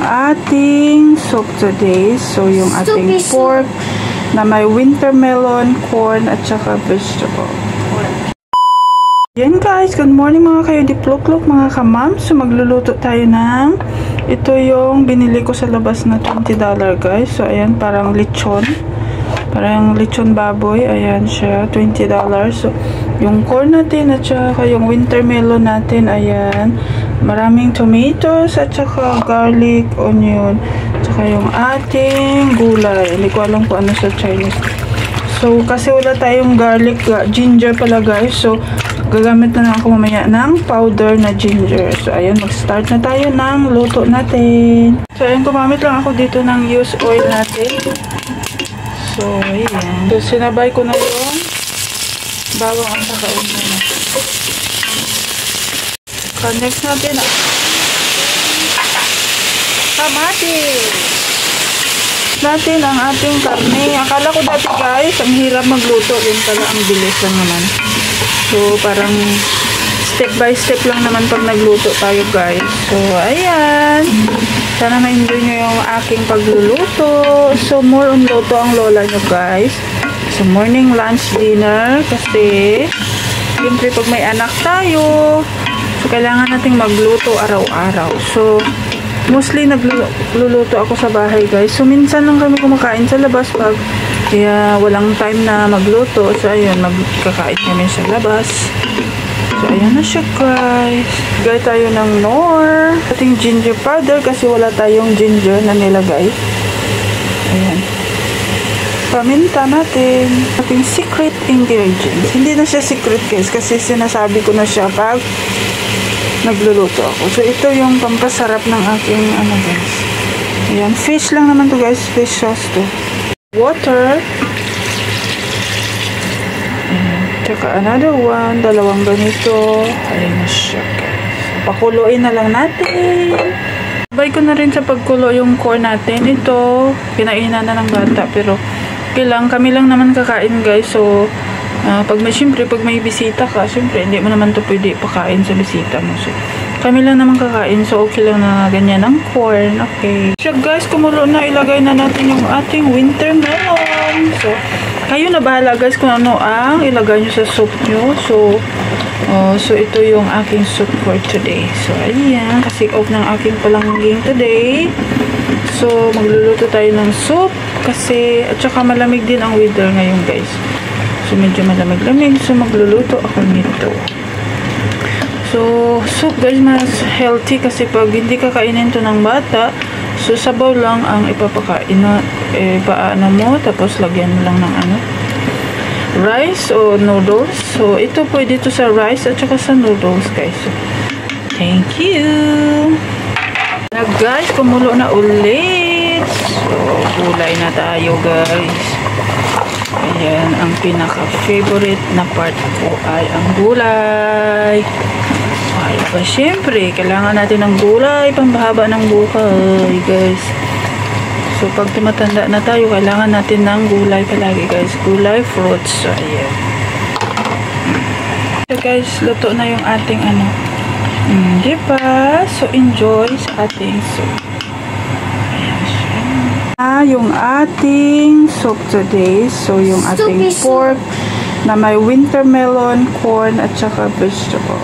Ating soup today. So, yung ating pork na may winter melon, corn, at saka vegetable. Yan guys, good morning mga kayo diplok-lok, mga kamam. So, magluluto tayo ng ito yung binili ko sa labas na $20 guys. So, ayan, parang lechon. Parang lechon baboy. Ayan siya, $20. So, yung corn natin at saka yung winter melon natin, ayan. Maraming tomatoes at saka garlic, onion, at saka yung ating gulay. Hindi ko alam kung ano sa Chinese. So, kasi wala tayong garlic, ginger pala guys. So, gagamit na lang ako mamaya ng powder na ginger. So, ayan, mag-start na tayo ng luto natin. So, ayan, gumamit lang ako dito ng used oil natin. So, ayan. So, sinabay ko na yung bawang at saka onion. Next natin kamatis natin ang ating karne. Akala ko dati guys ang hirap magluto, yun pala ang bilis lang naman. So parang step by step lang naman pag nagluto tayo guys. So ayan, sana ma-enjoy nyo yung aking pagluluto. So more on luto ang lola nyo guys. So morning, lunch, dinner, kasi siyempre pag may anak tayo, so, kailangan nating magluto araw-araw. So, mostly nagluluto ako sa bahay, guys. So, minsan lang kami kumakain sa labas pag kaya walang time na magluto. So, ayun, magkakain kami sa labas. So, ayan na siya, guys. Gaya tayo ng Knorr. Ating ginger powder kasi wala tayong ginger na nilagay. Ayan. Paminta natin. Ating secret ingredients. Hindi na siya secret, guys, kasi sinasabi ko na siya pag nagluluto ako. So, ito yung pampasarap ng aking ano guys. Ayan. Fish lang naman to guys. Fish sauce to. Water. Ayan. Tsaka another one. Dalawang ganito. Ayan na siya guys. Pakuluin na lang natin. Sabay ko na rin sa pagkulo yung corn natin. Ito, pinainan na ng bata. Pero, kailang kami lang naman kakain guys. So, siyempre, pag may bisita ka, siyempre, hindi mo naman to pwede pakain sa bisita mo. So, kami lang naman kakain. So, okay lang na ganyan ang corn. Okay. So, guys, kumulo na. Ilagay na natin yung ating winter melon. So, kayo na bahala, guys, kung ano ang ilagay nyo sa soup nyo. So, ito yung aking soup for today. So, ayan. Kasi off ng aking palangging today. So, magluluto tayo ng soup. Kasi, at saka malamig din ang weather ngayon, guys. So, medyo malamig-lamig. So, magluluto ako nito. So, soup guys, mas healthy kasi pag hindi kakainin to ng bata, so, sabaw lang ang ipapakain na, paano mo, tapos lagyan mo lang ng rice o noodles. So, ito pwede to sa rice at saka sa noodles guys. So, thank you! Na guys, kumulo na ulit. So, gulay na tayo guys. Ayan, ang pinaka-favorite na part ko ay ang gulay. Ay, pa syempre, kailangan natin ng gulay, pambahaba ng buhay, guys. So, pag tumatanda na tayo, kailangan natin ng gulay palagi, guys. Gulay, fruits. So, ayan. So, guys, luto na yung ating diba? So, enjoy sa ating soup. Yung ating soup today. So, yung ating pork na may winter melon, corn, at saka vegetable.